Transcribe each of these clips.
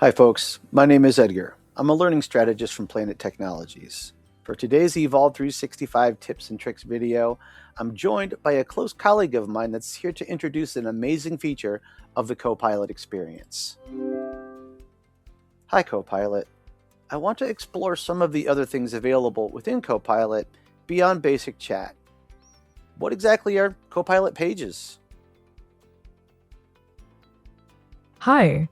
Hi folks, my name is Edgar. I'm a learning strategist from Planet Technologies. For today's Evolve 365 tips and tricks video, I'm joined by a close colleague of mine that's here to introduce an amazing feature of the Copilot experience. Hi Copilot. I want to explore some of the other things available within Copilot beyond basic chat. What exactly are Copilot Pages? Hi.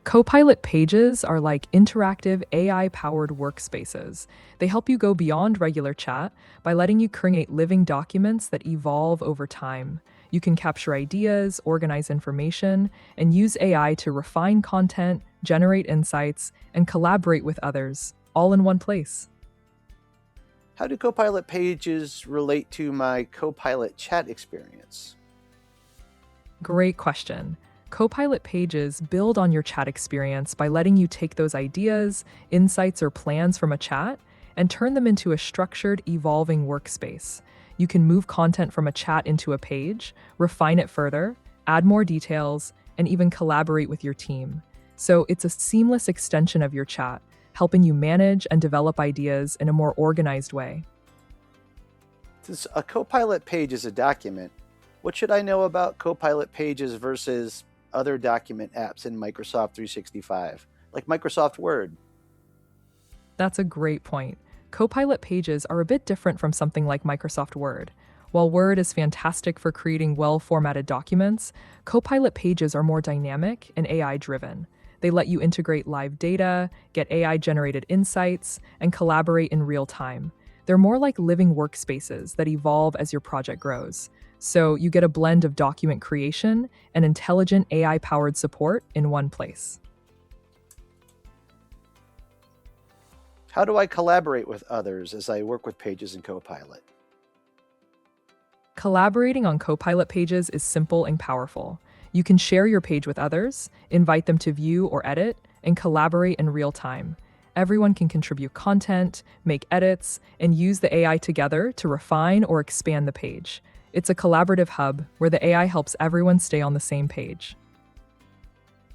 Copilot Pages are like interactive AI-powered workspaces. They help you go beyond regular chat by letting you create living documents that evolve over time. You can capture ideas, organize information, and use AI to refine content, generate insights, and collaborate with others, all in one place. How do Copilot Pages relate to my Copilot chat experience? Great question. Copilot Pages build on your chat experience by letting you take those ideas, insights, or plans from a chat and turn them into a structured, evolving workspace. You can move content from a chat into a page, refine it further, add more details, and even collaborate with your team. So it's a seamless extension of your chat, helping you manage and develop ideas in a more organized way. Since a Copilot page is a document, what should I know about Copilot Pages versus other document apps in Microsoft 365, like Microsoft Word? That's a great point. Copilot Pages are a bit different from something like Microsoft Word. While Word is fantastic for creating well-formatted documents, Copilot Pages are more dynamic and AI-driven. They let you integrate live data, get AI-generated insights, and collaborate in real time. They're more like living workspaces that evolve as your project grows. So you get a blend of document creation and intelligent AI-powered support in one place. How do I collaborate with others as I work with Pages in Copilot? Collaborating on Copilot Pages is simple and powerful. You can share your page with others, invite them to view or edit, and collaborate in real time. Everyone can contribute content, make edits, and use the AI together to refine or expand the page. It's a collaborative hub where the AI helps everyone stay on the same page.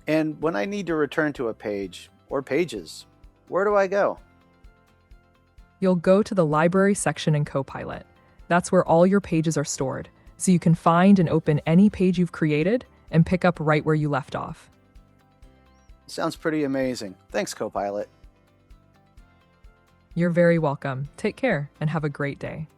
And when I need to return to a page or pages, where do I go? You'll go to the library section in Copilot. That's where all your pages are stored, so you can find and open any page you've created and pick up right where you left off. Sounds pretty amazing. Thanks, Copilot. You're very welcome. Take care and have a great day.